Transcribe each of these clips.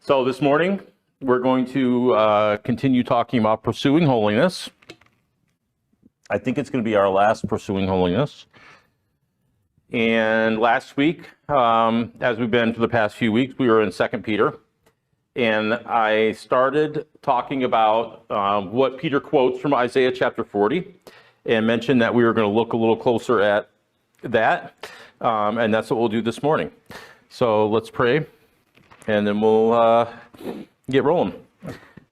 So this morning, we're going to continue talking about pursuing holiness. I think it's going to be our last pursuing holiness. And last week, as we've been for the past few weeks, we were in 2 Peter. And I started talking about what Peter quotes from Isaiah chapter 40 and mentioned that we were going to look a little closer at that. And that's what we'll do this morning. So let's pray. And then we'll get rolling.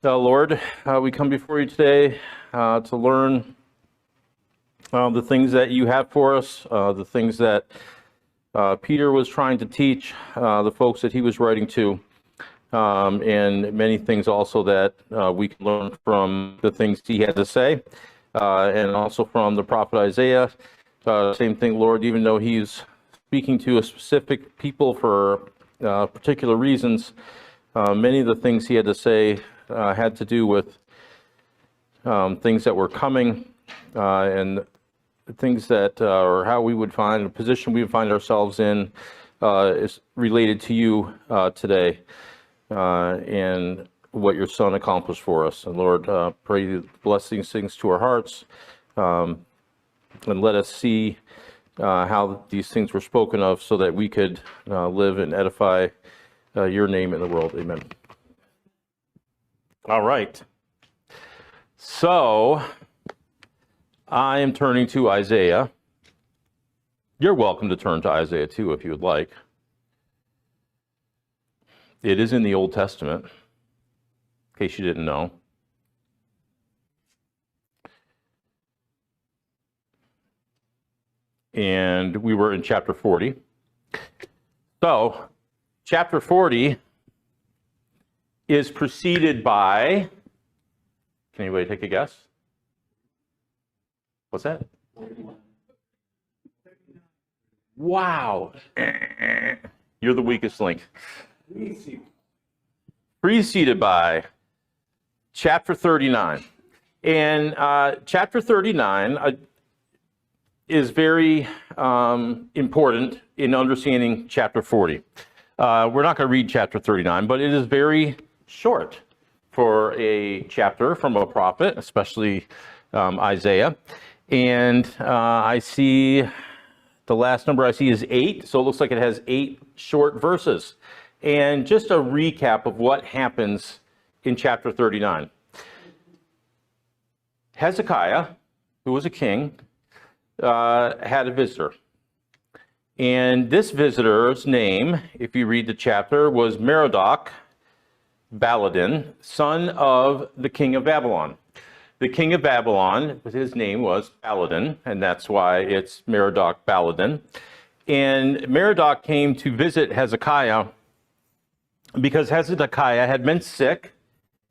Lord, we come before you today to learn the things that you have for us, the things that Peter was trying to teach the folks that he was writing to, and many things also that we can learn from the things he had to say, and also from the prophet Isaiah. Same thing, Lord, even though he's speaking to a specific people for particular reasons, many of the things he had to say had to do with things that were coming and things that or how we would find a position we would find ourselves in is related to you today and what your son accomplished for us. And Lord, pray you bless these things to our hearts and let us see how these things were spoken of so that we could live and edify your name in the world. Amen. All right. So I am turning to Isaiah. You're welcome to turn to Isaiah too if you would like. It is in the Old Testament, in case you didn't know. And we were in chapter 40. So, chapter 40 is preceded by, can anybody take a guess? What's that? Wow. You're the weakest link. Preceded by chapter 39. And chapter 39 is very important in understanding chapter 40. We're not going to read chapter 39, but it is very short for a chapter from a prophet, especially Isaiah. And I see the last number I see is 8, so it looks like it has 8 short verses. And just a recap of what happens in chapter 39. Hezekiah, who was a king, had a visitor. And this visitor's name, if you read the chapter, was Merodach Baladan, son of the king of Babylon. The king of Babylon, his name was Baladan, and that's why it's Merodach Baladan. And Merodach came to visit Hezekiah because Hezekiah had been sick,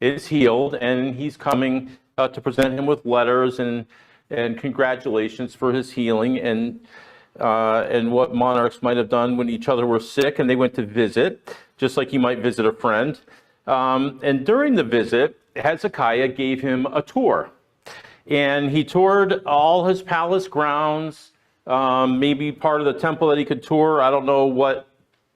is healed, and he's coming to present him with letters and congratulations for his healing and what monarchs might have done when each other were sick and they went to visit, just like you might visit a friend. And during the visit, Hezekiah gave him a tour. And he toured all his palace grounds, maybe part of the temple that he could tour. I don't know what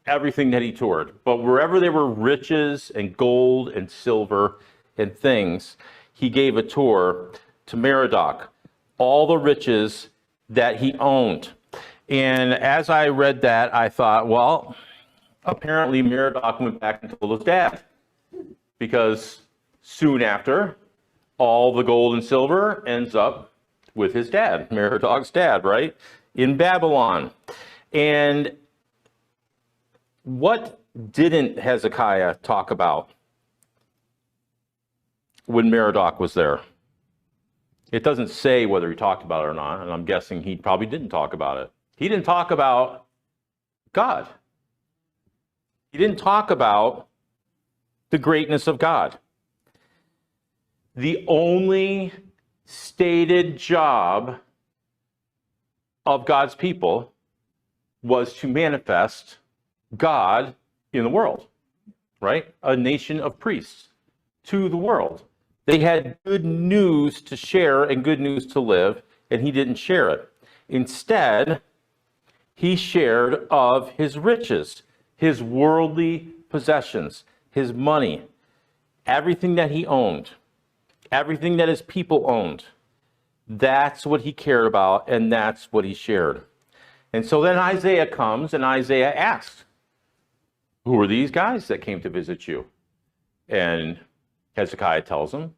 everything that he toured. But wherever there were riches and gold and silver and things, he gave a tour to Merodach. All the riches that he owned. And as I read that, I thought, well, apparently Merodach went back and told his dad. Because soon after, all the gold and silver ends up with his dad, Merodach's dad, right? In Babylon. And what didn't Hezekiah talk about when Merodach was there? It doesn't say whether he talked about it or not, and I'm guessing he probably didn't talk about it. He didn't talk about God. He didn't talk about the greatness of God. The only stated job of God's people was to manifest God in the world, right? A nation of priests to the world. They had good news to share and good news to live, and he didn't share it. Instead, he shared of his riches, his worldly possessions, his money, everything that he owned, everything that his people owned. That's what he cared about, and that's what he shared. And so then Isaiah comes, and Isaiah asks, who are these guys that came to visit you? And Hezekiah tells him,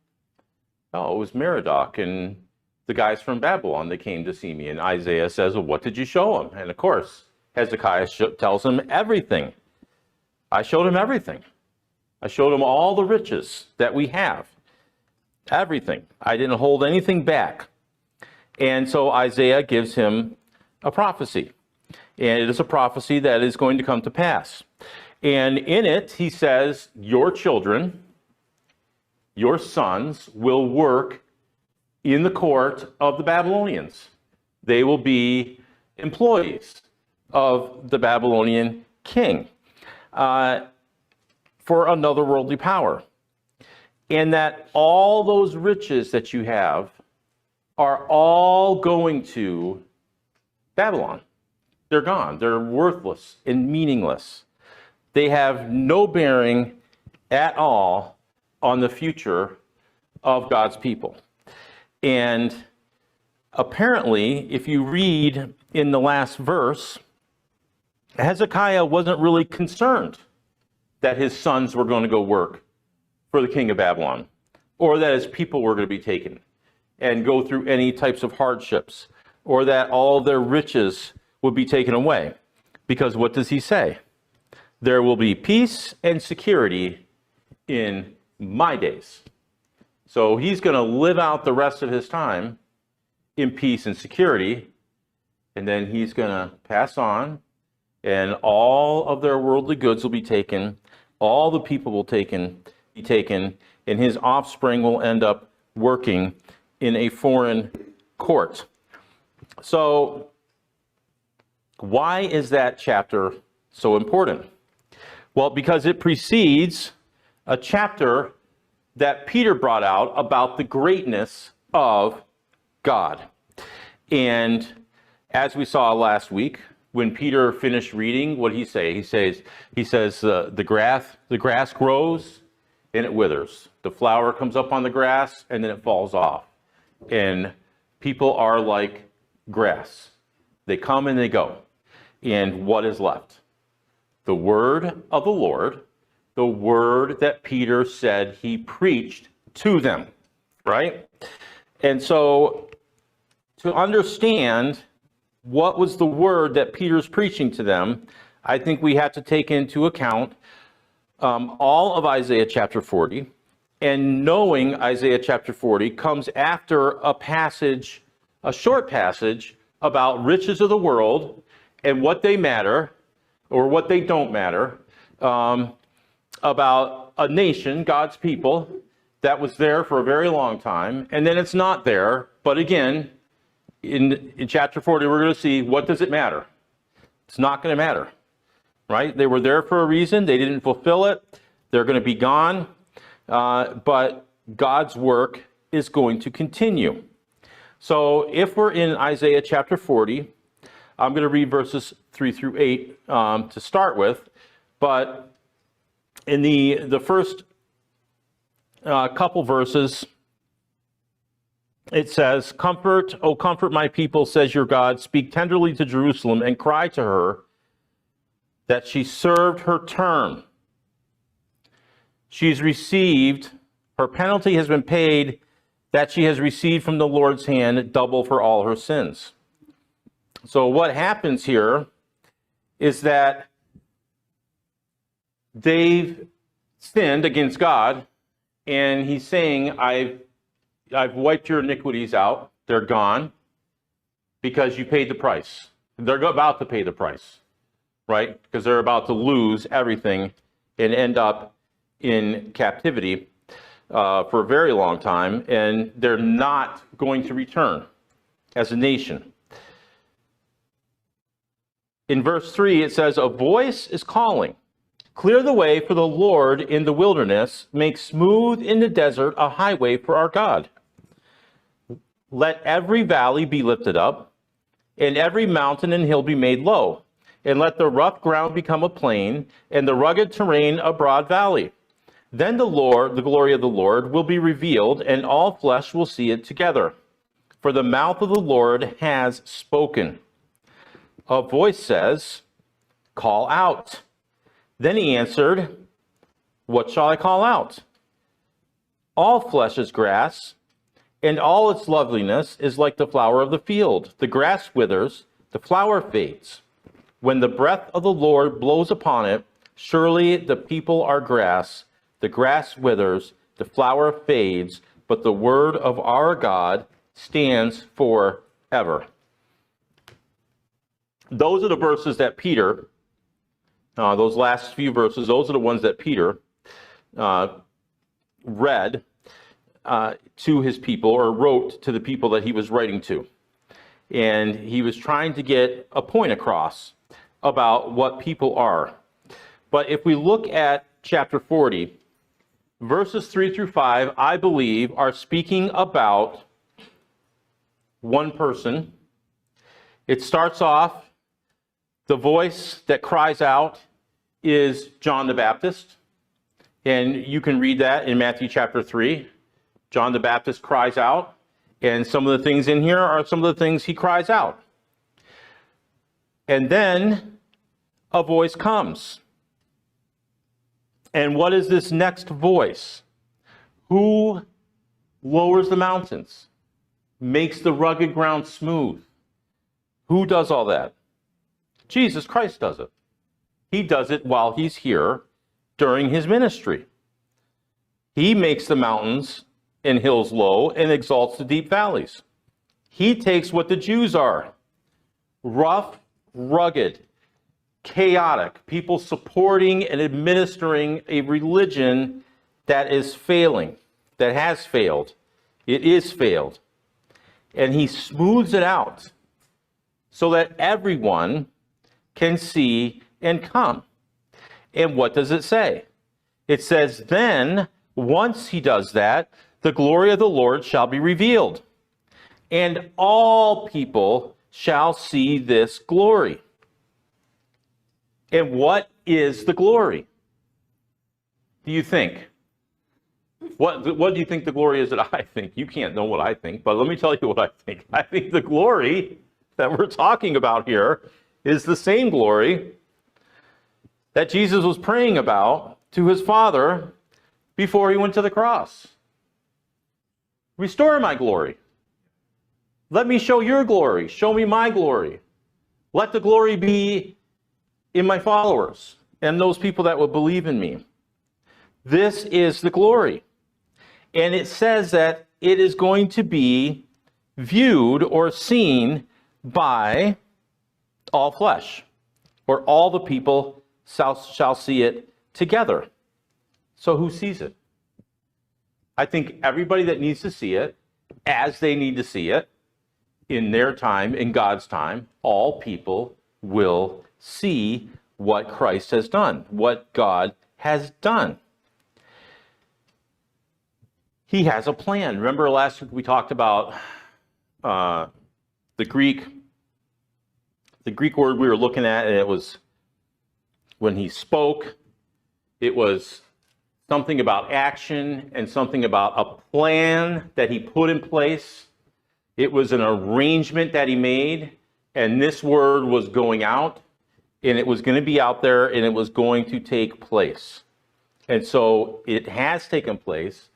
oh, it was Merodach and the guys from Babylon that came to see me. And Isaiah says, well, what did you show them? And of course, Hezekiah tells him everything. I showed him everything. I showed him all the riches that we have. Everything. I didn't hold anything back. And so Isaiah gives him a prophecy. And it is a prophecy that is going to come to pass. And in it, he says, your children, your sons, will work in the court of the Babylonians. They will be employees of the Babylonian king for another worldly power. And that all those riches that you have are all going to Babylon. They're gone. They're worthless and meaningless. They have no bearing at all on the future of God's people. And apparently, if you read in the last verse, Hezekiah wasn't really concerned that his sons were going to go work for the king of Babylon, or that his people were going to be taken and go through any types of hardships, or that all their riches would be taken away. Because what does he say? There will be peace and security in my days. So he's going to live out the rest of his time in peace and security, and then he's going to pass on, and all of their worldly goods will be taken, all the people will be taken, and his offspring will end up working in a foreign court. So why is that chapter so important? Well, because it precedes a chapter that Peter brought out about the greatness of God. And as we saw last week, when Peter finished reading, what did he say? He says, the grass grows and it withers. The flower comes up on the grass and then it falls off. And people are like grass. They come and they go. And what is left? The word of the Lord, the word that Peter said he preached to them, right? And so to understand what was the word that Peter's preaching to them, I think we have to take into account all of Isaiah chapter 40. And knowing Isaiah chapter 40 comes after a short passage about riches of the world and what they matter or what they don't matter, about a nation, God's people, that was there for a very long time, and then it's not there. But again, in chapter 40, we're going to see, what does it matter? It's not going to matter, right? They were there for a reason. They didn't fulfill it. They're going to be gone. But God's work is going to continue. So if we're in Isaiah chapter 40, I'm going to read verses 3 through 8 to start with. But in the first couple verses, it says, "Comfort, O comfort my people, says your God. Speak tenderly to Jerusalem and cry to her that she served her term. She's received, her penalty has been paid, that she has received from the Lord's hand double for all her sins." So what happens here is that they've sinned against God, and he's saying, I've wiped your iniquities out. They're gone because you paid the price. They're about to pay the price, right? Because they're about to lose everything and end up in captivity for a very long time, and they're not going to return as a nation. In verse 3, it says, "A voice is calling, clear the way for the Lord in the wilderness, make smooth in the desert a highway for our God. Let every valley be lifted up, and every mountain and hill be made low, and let the rough ground become a plain, and the rugged terrain a broad valley. Then the glory of the Lord will be revealed, and all flesh will see it together. For the mouth of the Lord has spoken. A voice says, call out. Then he answered, what shall I call out? All flesh is grass, and all its loveliness is like the flower of the field. The grass withers, the flower fades. When the breath of the Lord blows upon it, surely the people are grass. The grass withers, the flower fades, but the word of our God stands forever. Those are the verses that Peter, those last few verses, those are the ones that Peter read to his people, or wrote to the people that he was writing to. And he was trying to get a point across about what people are. But if we look at chapter 40, verses 3 through 5, I believe, are speaking about one person. It starts off, the voice that cries out is John the Baptist. And you can read that in Matthew chapter 3. John the Baptist cries out. And some of the things in here are some of the things he cries out. And then a voice comes. And what is this next voice? Who lowers the mountains, makes the rugged ground smooth? Who does all that? Jesus Christ does it. He does it while he's here during his ministry. He makes the mountains and hills low and exalts the deep valleys. He takes what the Jews are, rough, rugged, chaotic, people supporting and administering a religion that is failing, that has failed. It is failed. And he smooths it out so that everyone can see and come. And what does it say? It says, then, once he does that, the glory of the Lord shall be revealed, and all people shall see this glory. And what is the glory? Do you think? What do you think the glory is that I think? You can't know what I think, but let me tell you what I think. I think the glory that we're talking about here is the same glory that Jesus was praying about to his Father before he went to the cross. Restore my glory. Let me show your glory. Show me my glory. Let the glory be in my followers and those people that will believe in me. This is the glory. And it says that it is going to be viewed or seen by all flesh, or all the people shall see it together. So who sees it? I think everybody that needs to see it, as they need to see it, in their time, in God's time, all people will see what Christ has done, what God has done. He has a plan. Remember last week we talked about the Greek word we were looking at, and it was when he spoke, it was something about action and something about a plan that he put in place. It was an arrangement that he made, and this word was going out, and it was going to be out there, and it was going to take place. And so it has taken place.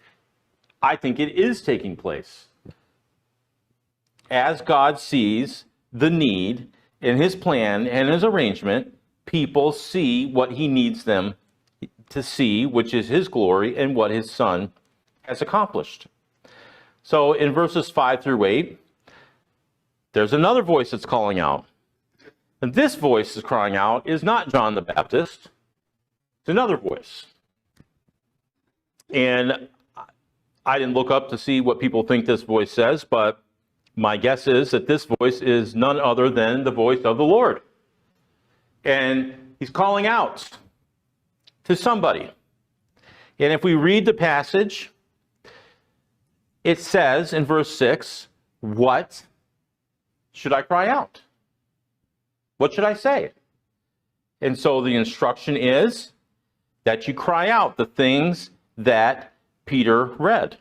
I think it is taking place. As God sees the need in his plan and his arrangement, people see what he needs them to see, which is his glory and what his Son has accomplished. So in verses 5 through 8, there's another voice that's calling out. And this voice is crying out is not John the Baptist. It's another voice. And I didn't look up to see what people think this voice says, but my guess is that this voice is none other than the voice of the Lord. And he's calling out to somebody. And if we read the passage, it says in verse 6, what should I cry out? What should I say? And so the instruction is that you cry out the things that Peter read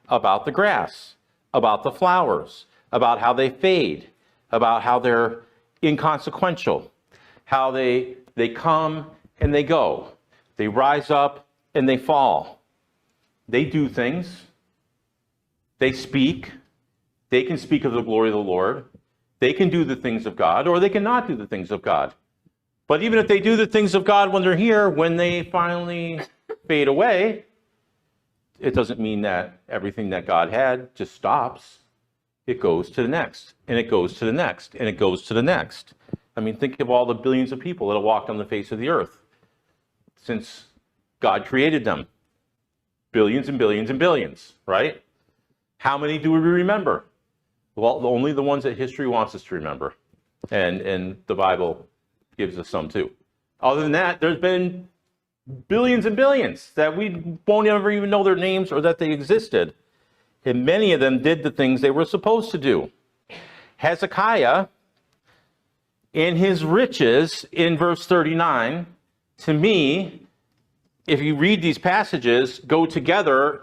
about the grass, about the flowers, about how they fade, about how they're inconsequential, how they come and they go. They rise up and they fall. They do things. They speak. They can speak of the glory of the Lord. They can do the things of God, or they cannot do the things of God. But even if they do the things of God when they're here, when they finally fade away, it doesn't mean that everything that God had just stops. It goes to the next, and it goes to the next, and it goes to the next. I mean, think of all the billions of people that have walked on the face of the earth since God created them. Billions and billions and billions, right? How many do we remember? Well, only the ones that history wants us to remember. And the Bible gives us some too. Other than that, there's been billions and billions that we won't ever even know their names or that they existed. And many of them did the things they were supposed to do. Hezekiah, in his riches, in verse 39, to me, if you read these passages, go together,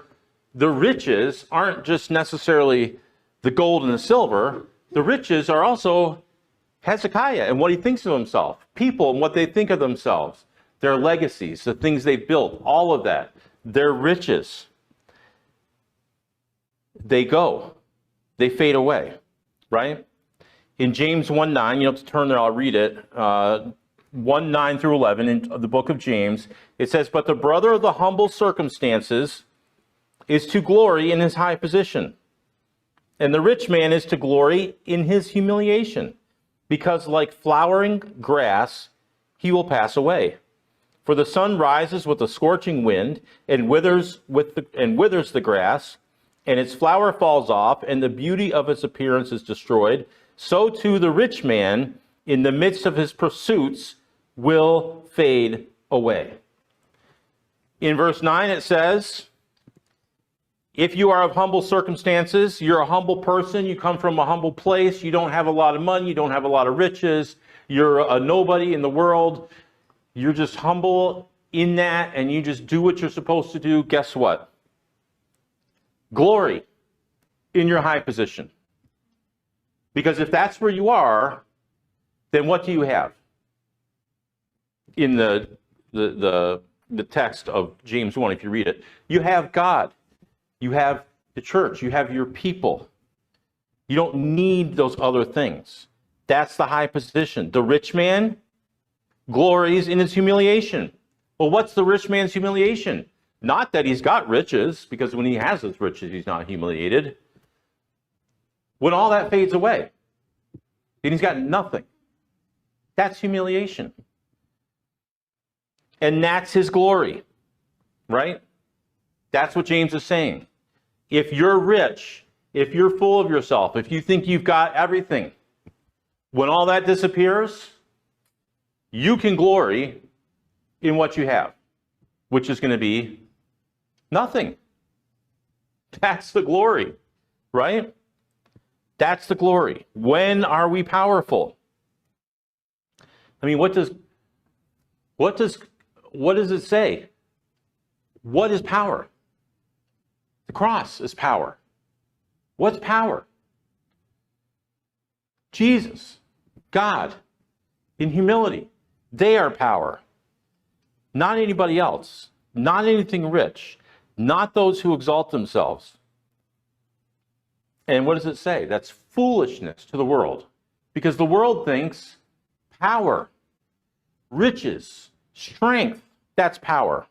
the riches aren't just necessarily the gold and the silver. The riches are also Hezekiah and what he thinks of himself, people and what they think of themselves, their legacies, the things they've built, all of that, their riches. They go, they fade away, right? In James 1:9, you don't have to turn there, I'll read it, 1:9 through 11 in the book of James, it says, "But the brother of the humble circumstances is to glory in his high position, and the rich man is to glory in his humiliation, because like flowering grass, he will pass away. For the sun rises with a scorching wind and withers the grass, and its flower falls off, and the beauty of its appearance is destroyed. So too the rich man, in the midst of his pursuits, will fade away." In verse 9 it says, if you are of humble circumstances, you're a humble person, you come from a humble place, you don't have a lot of money, you don't have a lot of riches, you're a nobody in the world, you're just humble in that, and you just do what you're supposed to do, guess what? Glory in your high position. Because if that's where you are, then what do you have? In the text of James 1, if you read it, you have God. You have the church. You have your people. You don't need those other things. That's the high position. The rich man glories in his humiliation. Well, what's the rich man's humiliation? Not that he's got riches, because when he has his riches, he's not humiliated. When all that fades away, and he's got nothing, that's humiliation. And that's his glory, right? That's what James is saying. If you're rich, if you're full of yourself, if you think you've got everything, when all that disappears, you can glory in what you have, which is going to be nothing. That's the glory, right? That's the glory. When are we powerful? I mean, what does it say? What is power? The cross is power. What's power? Jesus, God, in humility. They are power. Not anybody else. Not anything rich. Not those who exalt themselves. And what does it say? That's foolishness to the world. Because the world thinks power, riches, strength, that's power.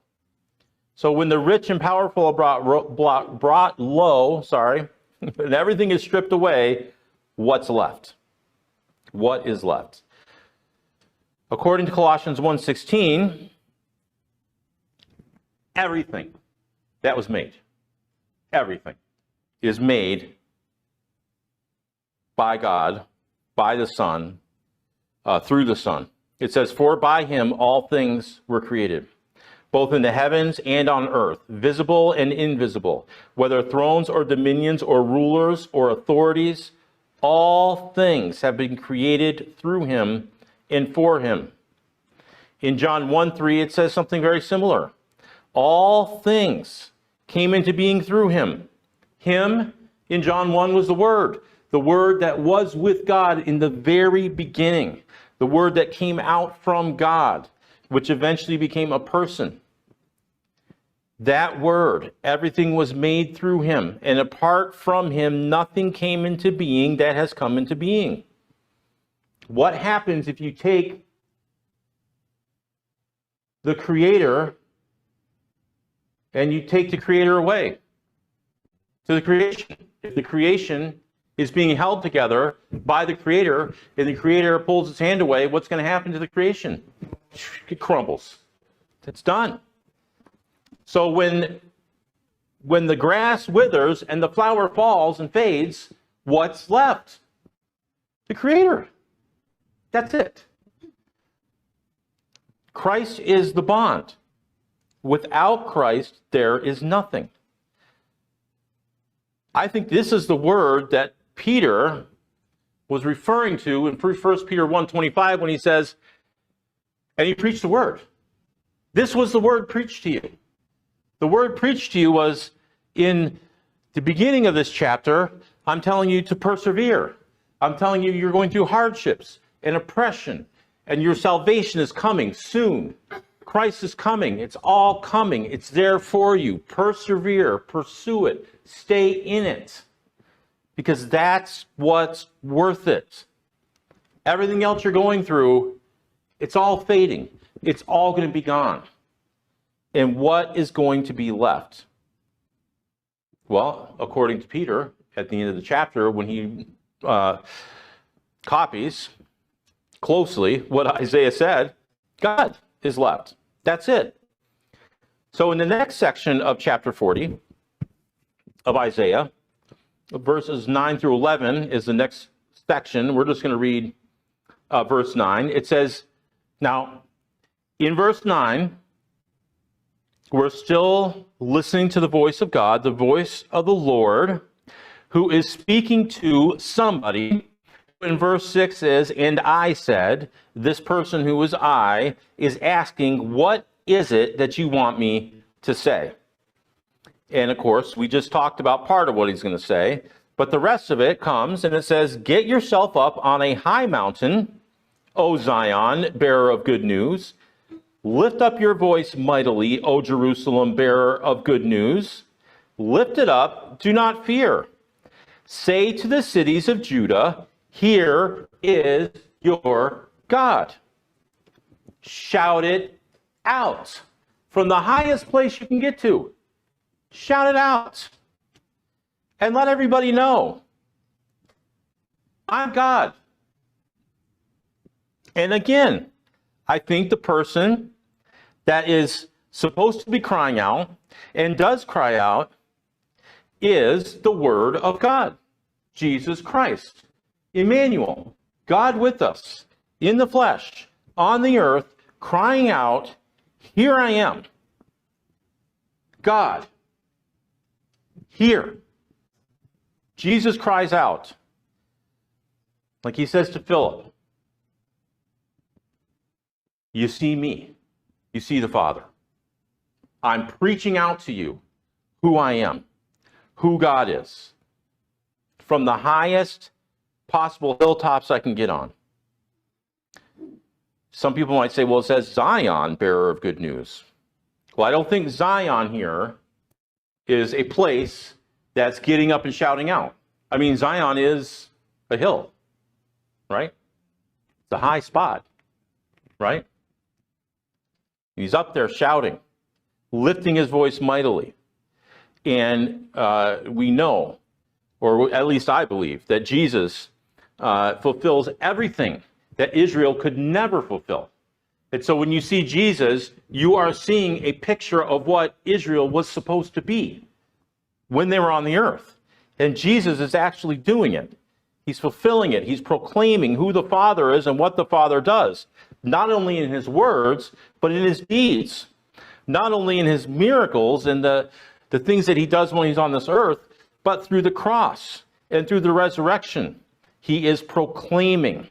So when the rich and powerful are brought low, and everything is stripped away, what's left? What is left? According to Colossians 1:16, everything that was made, everything is made by God, by the Son, through the Son. It says, "For by him all things were created, both in the heavens and on earth, visible and invisible, whether thrones or dominions or rulers or authorities, all things have been created through him and for him." In John 1:3, it says something very similar. All things came into being through him. Him, in John 1, was the Word that was with God in the very beginning, the Word that came out from God, which eventually became a person. That Word, everything was made through him, and apart from him, nothing came into being that has come into being. What happens if you take the Creator and you take the Creator away to the creation? If the creation is being held together by the Creator and the Creator pulls its hand away, what's going to happen to the creation? It crumbles. It's done. So when the grass withers and the flower falls and fades, what's left? The Creator. That's it. Christ is the bond. Without Christ, there is nothing. I think this is the word that Peter was referring to in 1 Peter 1:25 when he says, and he preached the word. This was the word preached to you. The word preached to you was in the beginning of this chapter. I'm telling you to persevere. I'm telling you you're going through hardships and oppression, and your salvation is coming soon. Christ is coming. It's all coming. It's there for you. Persevere, pursue it, stay in it, because that's what's worth it. Everything else you're going through, it's all fading. It's all going to be gone. And what is going to be left? Well, according to Peter, at the end of the chapter, when he copies closely what Isaiah said, God is left. That's it. So in the next section of chapter 40 of Isaiah, verses 9 through 11 is the next section. We're just going to read verse 9. It says, now, in verse 9, we're still listening to the voice of God, the voice of the Lord, who is speaking to somebody. In verse 6 is, and I said, this person who is I is asking, what is it that you want me to say? And of course, we just talked about part of what he's going to say, but the rest of it comes and it says, get yourself up on a high mountain, O Zion, bearer of good news. Lift up your voice mightily, O Jerusalem, bearer of good news. Lift it up, do not fear. Say to the cities of Judah, here is your God. Shout it out from the highest place you can get to. Shout it out. And let everybody know, I'm God. And again, I think the person that is supposed to be crying out and does cry out is the Word of God, Jesus Christ. Emmanuel, God with us, in the flesh, on the earth, crying out, here I am. God, here. Jesus cries out, like he says to Philip, you see me, you see the Father. I'm preaching out to you who I am, who God is, from the highest possible hilltops I can get on. Some people might say, well, it says Zion, bearer of good news. Well, I don't think Zion here is a place that's getting up and shouting out. I mean, Zion is a hill, right? It's a high spot, right? He's up there shouting, lifting his voice mightily. And we know, or at least I believe, that Jesus fulfills everything that Israel could never fulfill. And so when you see Jesus, you are seeing a picture of what Israel was supposed to be when they were on the earth. And Jesus is actually doing it. He's fulfilling it. He's proclaiming who the Father is and what the Father does, not only in his words, but in his deeds, not only in his miracles and the things that he does when he's on this earth, but through the cross and through the resurrection. He is proclaiming.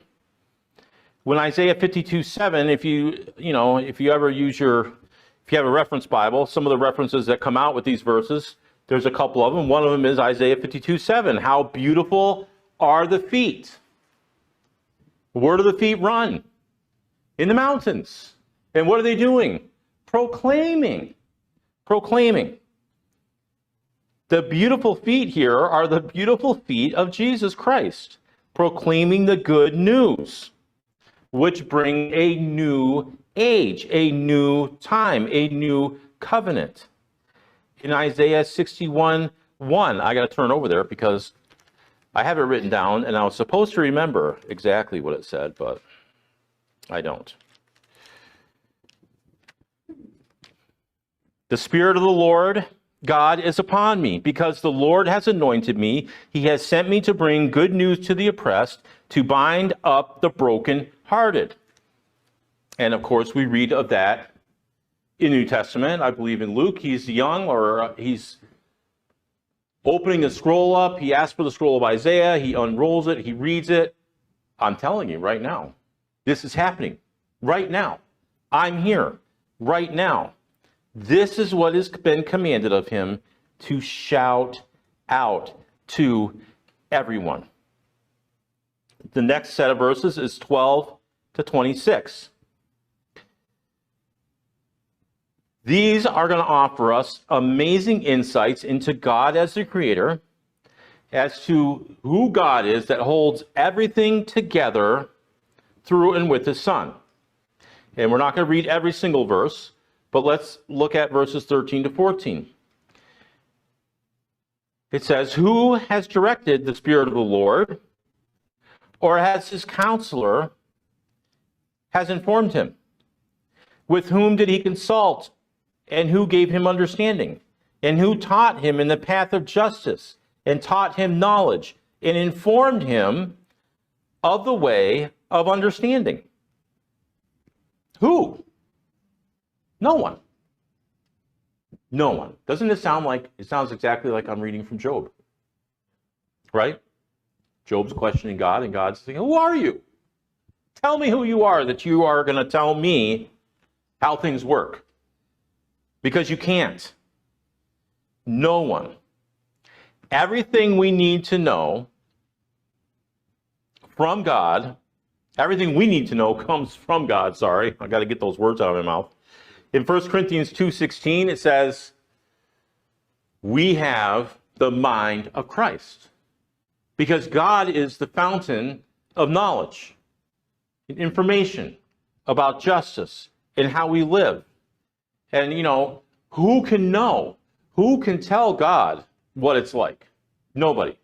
When Isaiah 52:7, if you ever use your If you have a reference Bible, some of the references that come out with these verses, there's a couple of them. One of them is Isaiah 52:7. How beautiful are the feet. Where do the feet run? In the mountains. And what are they doing? Proclaiming. Proclaiming. The beautiful feet here are the beautiful feet of Jesus Christ, proclaiming the good news, which bring a new age, a new time, a new covenant. In Isaiah 61:1, I got to turn over there because I have it written down, and I was supposed to remember exactly what it said, but I don't. The Spirit of the Lord God is upon me, because the Lord has anointed me. He has sent me to bring good news to the oppressed, to bind up the brokenhearted. And of course, we read of that in the New Testament. I believe in Luke, he's young, or he's opening the scroll up. He asks for the scroll of Isaiah. He unrolls it. He reads it. I'm telling you right now, this is happening right now. I'm here right now. This is what has been commanded of him, to shout out to everyone. The next set of verses is 12 to 26. These are going to offer us amazing insights into God as the creator, as to who God is that holds everything together through and with his Son. And we're not going to read every single verse, but let's look at verses 13 to 14. It says, who has directed the Spirit of the Lord, or has his counselor has informed him? With whom did he consult, and who gave him understanding? And who taught him in the path of justice, and taught him knowledge, and informed him of the way of understanding? Who? No one. No one. Doesn't it sound like, it sounds exactly like I'm reading from Job, right? Job's questioning God, and God's saying, who are you? Tell me who you are, that you are going to tell me how things work. Because you can't. No one. Everything we need to know from God, everything we need to know comes from God, sorry. I got to get those words out of my mouth. In 1 Corinthians 2:16, it says, we have the mind of Christ. Because God is the fountain of knowledge and information about justice and how we live. And, you know, who can know? Who can tell God what it's like? Nobody.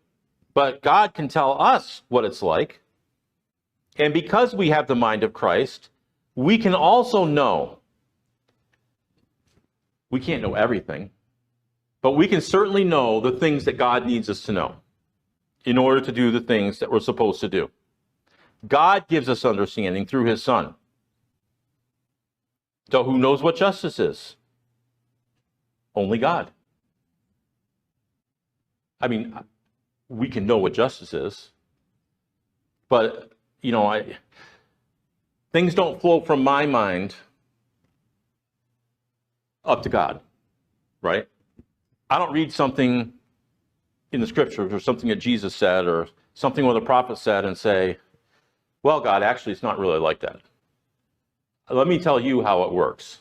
But God can tell us what it's like. And because we have the mind of Christ, we can also know. We can't know everything, but we can certainly know the things that God needs us to know in order to do the things that we're supposed to do. God gives us understanding through his Son. So who knows what justice is? Only God. I mean, we can know what justice is, but, you know, things don't flow from my mind up to God, right? I don't read something in the scriptures or something that Jesus said or something what the prophet said and say, well, God, actually, it's not really like that. Let me tell you how it works,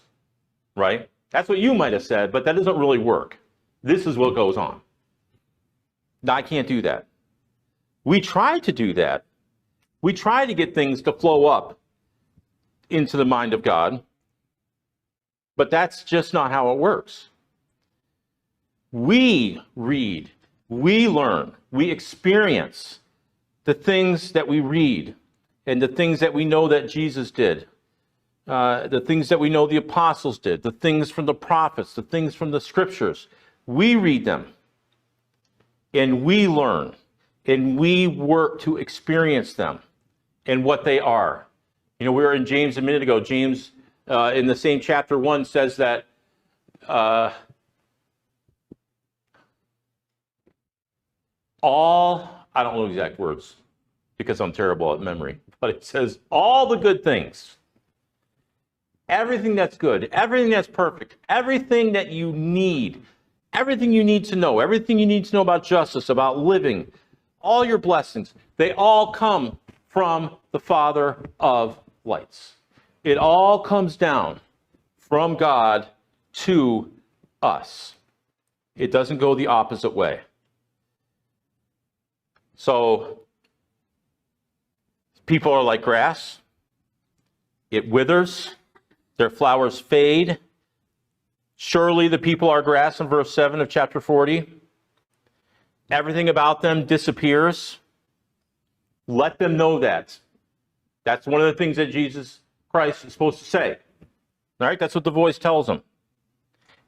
right? That's what you might have said, but that doesn't really work. This is what goes on. I can't do that. We try to do that. We try to get things to flow up into the mind of God, but that's just not how it works. We read, we learn, we experience the things that we read and the things that we know that Jesus did, the things that we know the apostles did, the things from the prophets, the things from the scriptures. We read them and we learn and we work to experience them and what they are. You know, we were in James a minute ago. James, in the same chapter 1, says that I don't know exact words because I'm terrible at memory, but it says all the good things everything that's good, everything that's perfect, everything that you need, everything you need to know, everything you need to know about justice, about living, all your blessings, they all come from the Father of lights. It all comes down from God to us. It doesn't go the opposite way. So, people are like grass. It withers. Their flowers fade. Surely the people are grass in verse 7 of chapter 40. Everything about them disappears. Let them know that. That's one of the things that Jesus Christ is supposed to say. All right, that's what the voice tells them.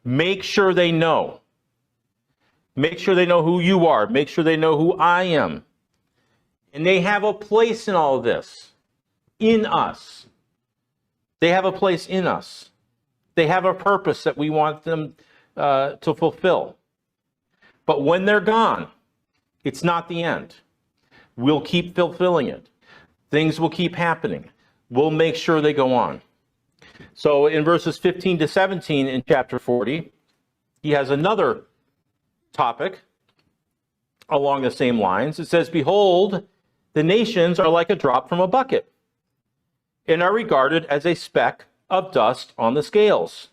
Make sure they know. Make sure they know who you are. Make sure they know who I am. And they have a place in all of this. In us. They have a place in us. They have a purpose that we want them to fulfill. But when they're gone, it's not the end. We'll keep fulfilling it. Things will keep happening. We'll make sure they go on. So in verses 15 to 17 in chapter 40, he has another topic along the same lines. It says, behold, the nations are like a drop from a bucket and are regarded as a speck of dust on the scales.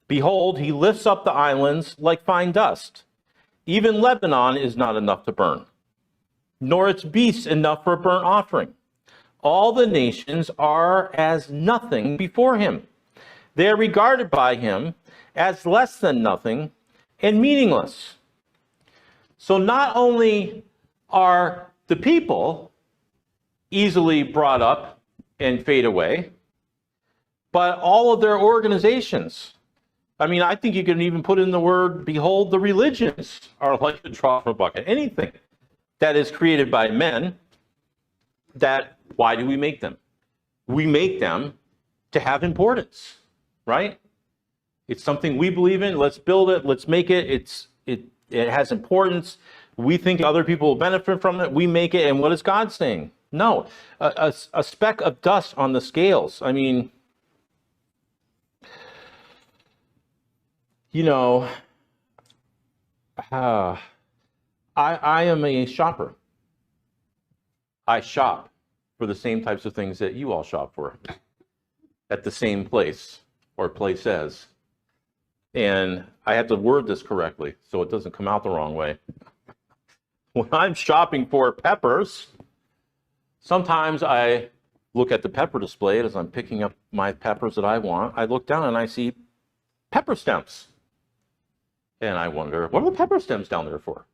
Behold, he lifts up the islands like fine dust. Even Lebanon is not enough to burn, nor its beasts enough for a burnt offering. All the nations are as nothing before him. They are regarded by him as less than nothing and meaningless. So not only are the people easily brought up and fade away, but all of their organizations. I mean, I think you can even put in the word, behold, the religions are like a drop from a bucket. Anything that is created by men, why do we make them? We make them to have importance, right? It's something we believe in. Let's build it. Let's make it. It has importance. We think other people will benefit from it. We make it. And what is God saying? No, a speck of dust on the scales. I mean, you know, I am a shopper. I shop for the same types of things that you all shop for at the same place or places. And I have to word this correctly so it doesn't come out the wrong way. When I'm shopping for peppers, sometimes I look at the pepper display as I'm picking up my peppers that I want. I look down and I see pepper stems. And I wonder, what are the pepper stems down there for?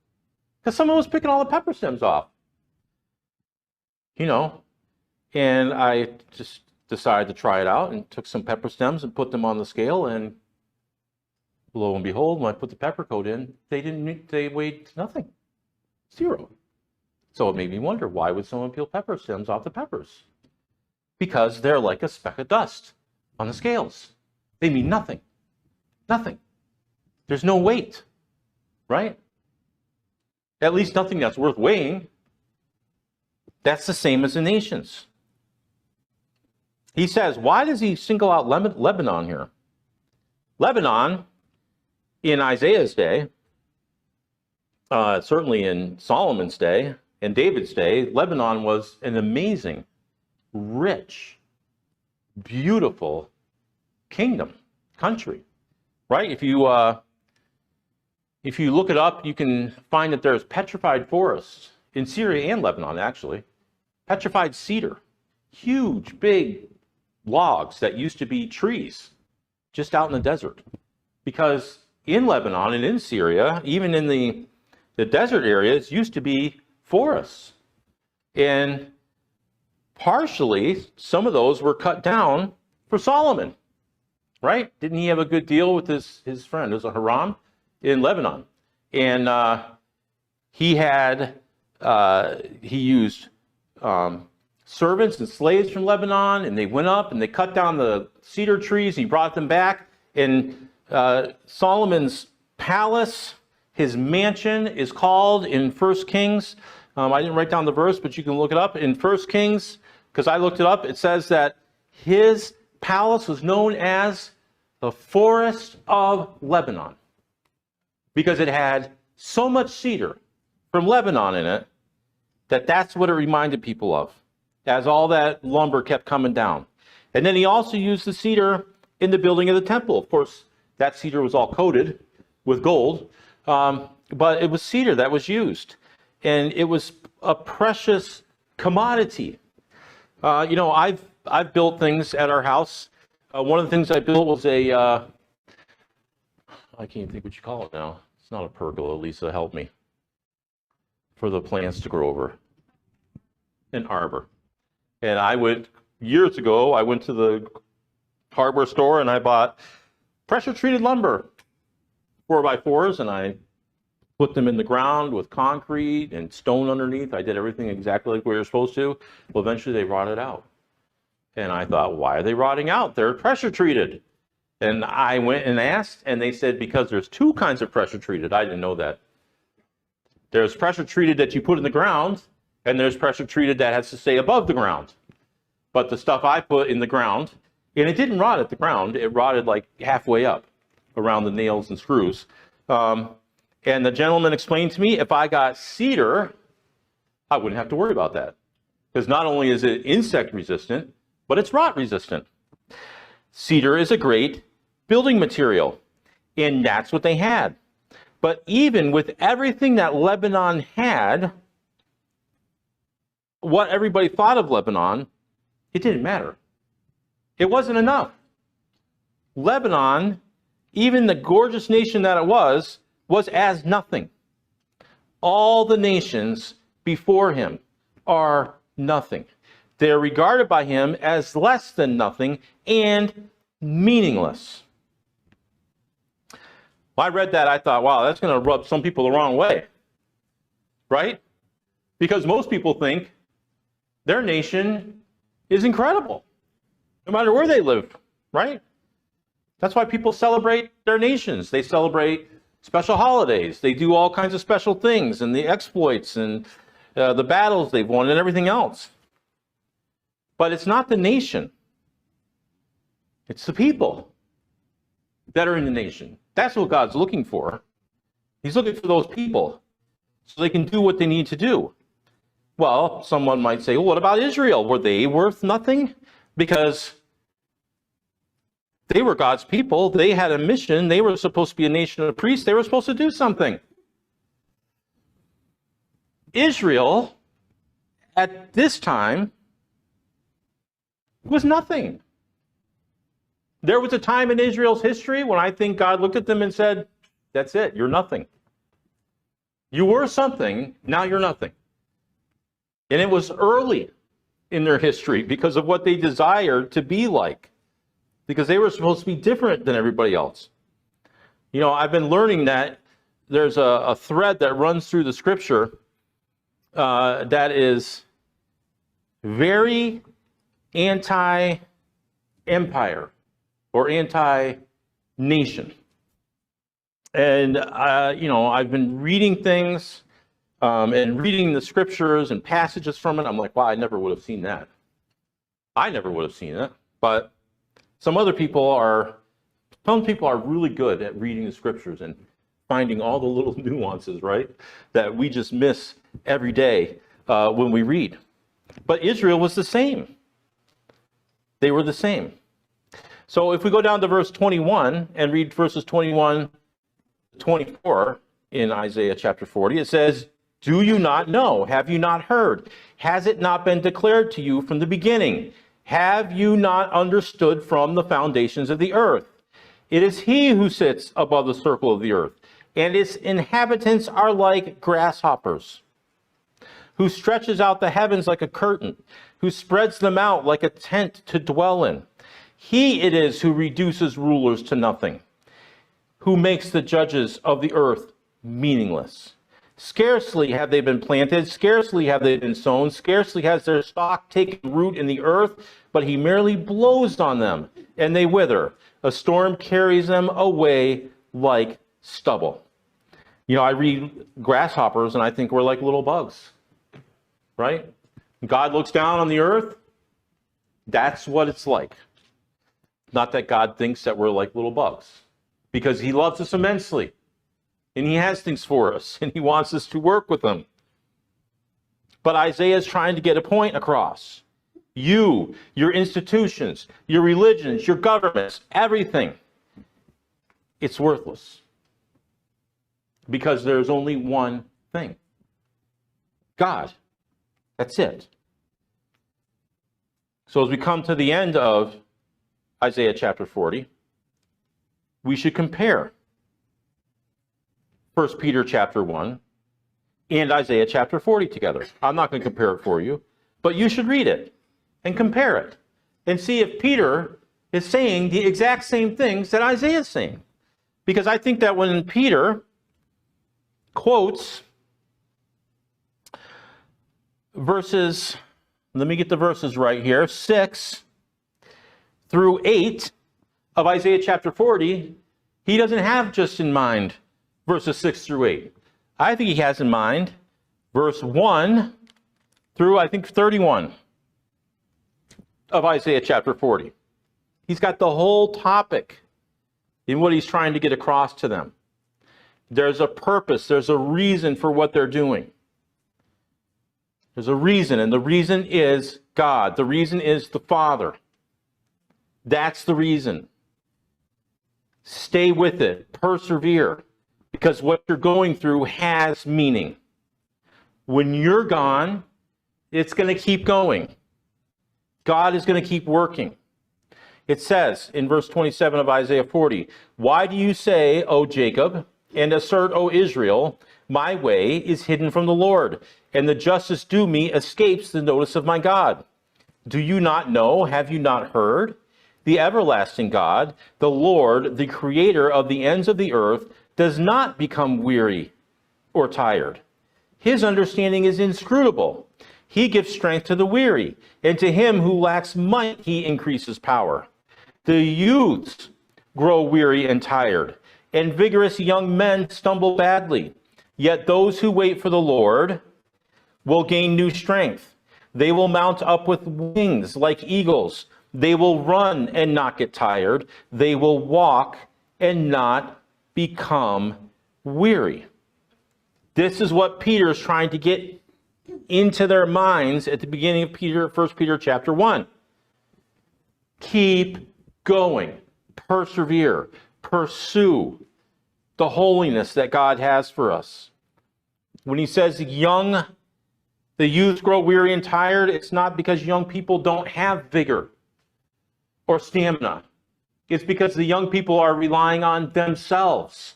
Because someone was picking all the pepper stems off. You know, and I just decided to try it out and took some pepper stems and put them on the scale, and lo and behold, when I put the pepper coat in, they weighed nothing. 0. So it made me wonder, why would someone peel pepper stems off the peppers? Because they're like a speck of dust on the scales. They mean nothing. Nothing. There's no weight, right? At least nothing that's worth weighing. That's the same as the nations. He says, why does he single out Lebanon here? Lebanon, in Isaiah's day, certainly in Solomon's day and David's day, Lebanon was an amazing, rich, beautiful kingdom, country, right? If you look it up, you can find that there's petrified forests in Syria and Lebanon, actually. Petrified cedar, huge, big logs that used to be trees just out in the desert. Because in Lebanon and in Syria, even in the desert areas, used to be forests. And partially, some of those were cut down for Solomon, right? Didn't he have a good deal with his friend? It was a Hiram in Lebanon. And he used servants and slaves from Lebanon, and they went up and they cut down the cedar trees. He brought them back. And Solomon's palace, his mansion, is called in 1 Kings. I didn't write down the verse, but you can look it up. In 1 Kings, because I looked it up, it says that his palace was known as the Forest of Lebanon because it had so much cedar from Lebanon in it that that's what it reminded people of as all that lumber kept coming down. And then he also used the cedar in the building of the temple. Of course, that cedar was all coated with gold, but it was cedar that was used. And it was a precious commodity. I've built things at our house. One of the things I built was I can't think what you call it now. It's not a pergola. Lisa, help me. For the plants to grow over. An arbor. And years ago, I went to the hardware store and I bought pressure treated lumber, 4x4s, and I put them in the ground with concrete and stone underneath. I did everything exactly like we were supposed to. Well, eventually they rotted out. And I thought, why are they rotting out? They're pressure treated. And I went and asked, and they said, because there's two kinds of pressure treated. I didn't know that. There's pressure treated that you put in the ground, and there's pressure treated that has to stay above the ground. But the stuff I put in the ground, and it didn't rot at the ground, it rotted like halfway up around the nails and screws. And the gentleman explained to me, if I got cedar, I wouldn't have to worry about that. Because not only is it insect resistant, but it's rot resistant. Cedar is a great building material, and that's what they had. But even with everything that Lebanon had, what everybody thought of Lebanon, it didn't matter. It wasn't enough. Lebanon, even the gorgeous nation that it was as nothing. All the nations before him are nothing. They're regarded by him as less than nothing and meaningless. When I read that, I thought, wow, that's going to rub some people the wrong way, right? Because most people think their nation is incredible, no matter where they live, right? That's why people celebrate their nations. They celebrate special holidays. They do all kinds of special things and the exploits and the battles they've won and everything else. But it's not the nation. It's the people that are in the nation. That's what God's looking for. He's looking for those people so they can do what they need to do. Well, someone might say, well, what about Israel? Were they worth nothing? Because they were God's people. They had a mission. They were supposed to be a nation of priests. They were supposed to do something. Israel, at this time, was nothing. There was a time in Israel's history when I think God looked at them and said, that's it, you're nothing. You were something, now you're nothing. And it was early in their history because of what they desired to be like. Because they were supposed to be different than everybody else. You know, I've been learning that there's a thread that runs through the scripture that is very anti-empire or anti-nation. And, I've been reading things and reading the scriptures and passages from it. I'm like, wow, I never would have seen that. I never would have seen it. But some people are really good at reading the scriptures and finding all the little nuances, right, that we just miss every day when we read. But Israel was the same. They were the same. So if we go down to verse 21 and read verses 21 to 24 in Isaiah chapter 40, it says, do you not know? Have you not heard? Has it not been declared to you from the beginning? Have you not understood from the foundations of the earth? It is he who sits above the circle of the earth, and its inhabitants are like grasshoppers, who stretches out the heavens like a curtain, who spreads them out like a tent to dwell in. He it is who reduces rulers to nothing, who makes the judges of the earth meaningless. Scarcely have they been planted, scarcely have they been sown, scarcely has their stalk taken root in the earth, but he merely blows on them, and they wither. A storm carries them away like stubble. You know, I read grasshoppers, and I think we're like little bugs, right? God looks down on the earth. That's what it's like. Not that God thinks that we're like little bugs, because he loves us immensely, and he has things for us, and he wants us to work with them. But Isaiah is trying to get a point across. You, your institutions, your religions, your governments, everything, it's worthless. Because there's only one thing. God. That's it. So as we come to the end of Isaiah chapter 40, we should compare 1 Peter chapter 1 and Isaiah chapter 40 together. I'm not going to compare it for you, but you should read it and compare it and see if Peter is saying the exact same things that Isaiah is saying. Because I think that when Peter quotes verses, let me get the verses right here, 6 through 8 of Isaiah chapter 40, he doesn't have just in mind verses 6 through 8. I think he has in mind verse 1 through, I think, 31 of Isaiah chapter 40. He's got the whole topic in what he's trying to get across to them. There's a purpose, there's a reason for what they're doing. There's a reason, and the reason is God. The reason is the Father. That's the reason. Stay with it. Persevere. Because what you're going through has meaning. When you're gone, it's going to keep going. God is going to keep working. It says in verse 27 of Isaiah 40, "Why do you say, O Jacob, and assert, O Israel, my way is hidden from the Lord, and the justice due me escapes the notice of my God? Do you not know? Have you not heard? The everlasting God, the Lord, the creator of the ends of the earth, does not become weary or tired. His understanding is inscrutable. He gives strength to the weary, and to him who lacks might he increases power. The youths grow weary and tired, and vigorous young men stumble badly. Yet those who wait for the Lord will gain new strength. They will mount up with wings like eagles. They will run and not get tired. They will walk and not become weary." This is what Peter is trying to get into their minds at the beginning of 1 Peter chapter 1. Keep going. Persevere. Pursue the holiness that God has for us. When he says the youth grow weary and tired, it's not because young people don't have vigor or stamina. It's because the young people are relying on themselves.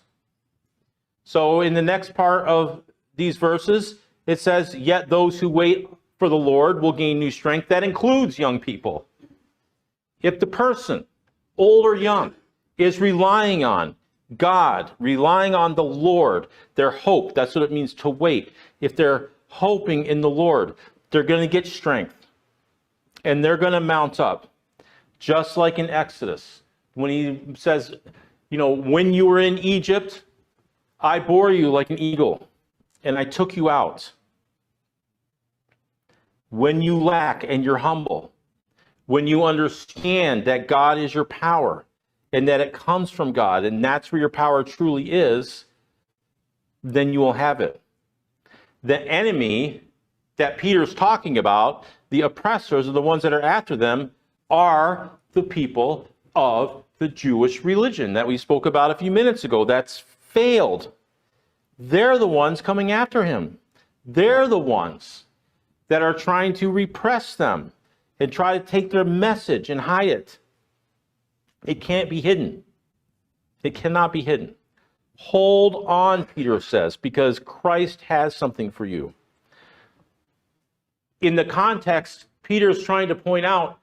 So in the next part of these verses, it says, "Yet those who wait for the Lord will gain new strength." That includes young people. If the person, old or young, is relying on God, relying on the Lord, their hope, that's what it means to wait. If they're hoping in the Lord, they're going to get strength. And they're going to mount up. Just like in Exodus, when he says, when you were in Egypt, I bore you like an eagle, and I took you out. When you lack and you're humble, when you understand that God is your power, and that it comes from God, and that's where your power truly is, then you will have it. The enemy that Peter's talking about, the oppressors, or the ones that are after them, are the people of the Jewish religion that we spoke about a few minutes ago that's failed. They're the ones coming after him. They're the ones that are trying to repress them and try to take their message and hide it. It can't be hidden. It cannot be hidden. Hold on, Peter says, because Christ has something for you. In the context, Peter's trying to point out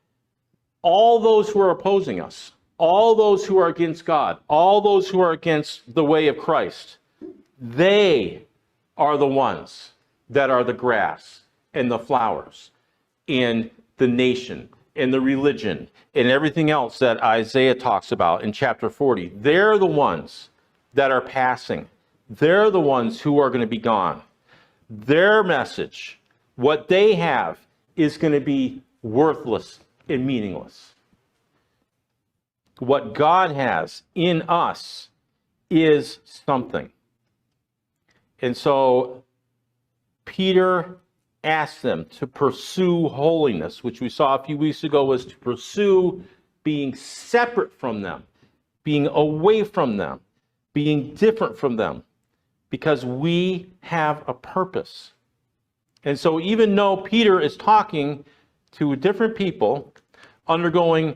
all those who are opposing us, all those who are against God, all those who are against the way of Christ, they are the ones that are the grass and the flowers in the nation and the religion and everything else that Isaiah talks about in chapter 40. They're the ones that are passing. They're the ones who are going to be gone. Their message, what they have, is going to be worthless and meaningless. what God has in us is something. And so Peter asked them to pursue holiness, which we saw a few weeks ago was to pursue being separate from them, being away from them, being different from them, because we have a purpose. And so even though Peter is talking to different people, undergoing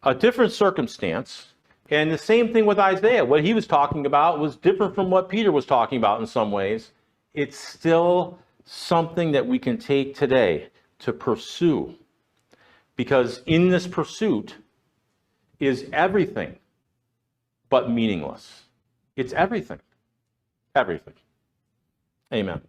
a different circumstance, and the same thing with Isaiah, what he was talking about was different from what Peter was talking about in some ways, it's still something that we can take today to pursue. Because in this pursuit is everything but meaningless. It's everything. Everything. Amen.